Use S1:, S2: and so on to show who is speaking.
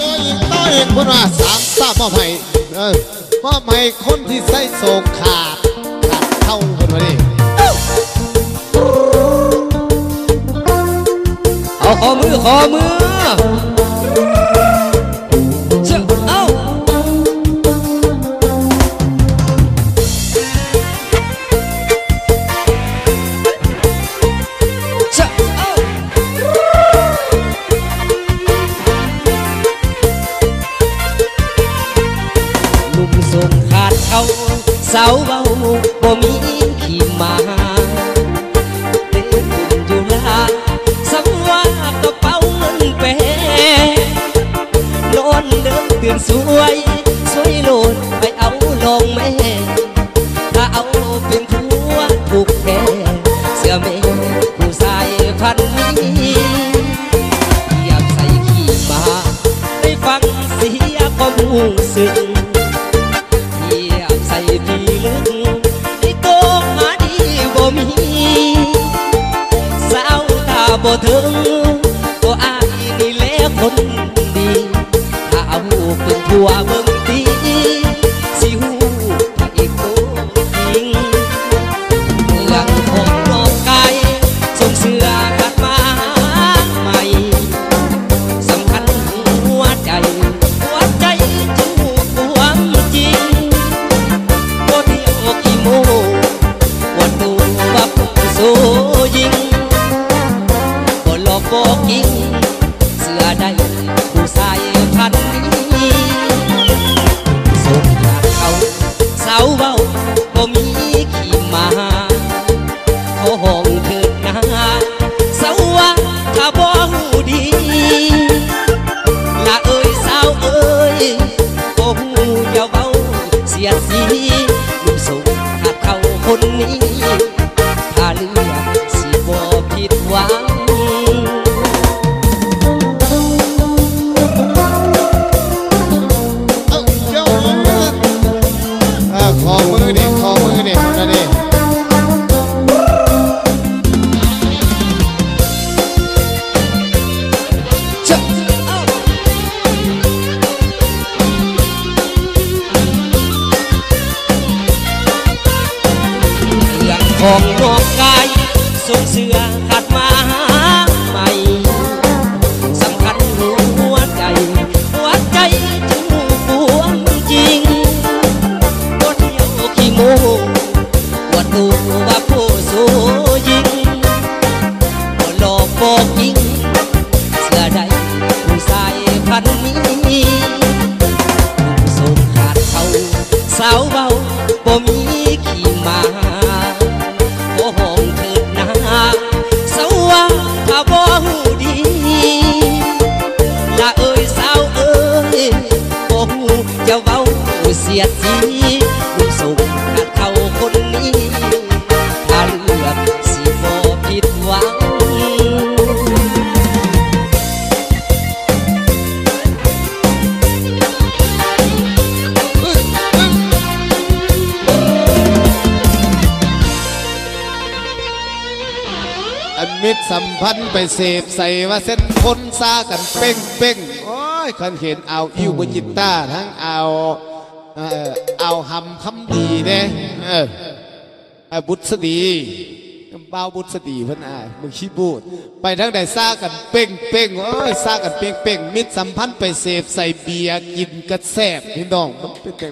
S1: ต้อยคนว่าสามสามมอบให้มอบให้คนที่ใส่โศกขาดเข้าคนมาดิ
S2: เอาขอมือเจ้าเอาสาวเบาบ่มีขี่มาเต้นอยู่ลาสังว่ากระเป๋าเงินแปรนอนเดินตื่นสวยโลดไปเอาลองแม่ถ้าเอาเป็นผัวถูกแพ้เสื้อแม่ผู้ชายพันนี้อยากใส่ขี่มาได้ฟังเสียความรู้สึกพี่ลึกที่โตหาดีบ่มีสาวตาบ่ถึงก็อายนี่แหละคนดีถ้าเอาเป็นผัวเบิ่งตีสิหูพระเอกโตจริงเรื่องของนอกกายส่งเสื้อกัดมาใหม่สำคัญหัวใจจูบความจริงวันดูว่าผู้โซยิงบ่หลอกบอกยิงเสื้อได้ผู้ชายพันนี้ส่งขาดเขาสาวเบาบ่มีขี่มาขอห้องเถิดนาสาวว่าถ้าบ่หูดีละเอ้ยสาวเอ้ยบ่หูอย่าเบาเสียสีลูกส่งขาดเขาคนนี้ถ้าเลือกสิบ่ผิดหวัง
S1: ขอมือดินั่นเอง
S2: ของนอกกายส่งเสื้อขาดมาใหม่สำคัญหัวใจจูบความจริงบ่เที่ยวขี้โม้อวดตัวว่าผู้โซยิงบ่หลอกบอกยิงเสื้อใดผู้ชายพันนี้ผู้ส่งขาดเขาสาวเบาบ่มีขี่มาห้องเถิดนาสาวว่าถ้าบ่หูดีละเอ้ยสาวเอ้ยบ่หูจะเว้าเสียดสีลูกส่งขาดเขาคนนี้ถ้าเลือกสิบ่ผิดหวัง
S1: มิตรสัมพันธ์ไปเสพใส่ว่าเส้นคนซากันเป้งโอ้ยคันเห็นเอาอิวบจิตตาทั้งเอาหำคำดีเนี่ยบุษดีเบาบุษดีเพิ่นมึงขี้บูดไปทั้งใดซากันเป้งโอ้ยซากันเป้งมิตรสัมพันธ์ไปเสพใส่เบียร์กินกระแสบพี่น้องมันเป็นไง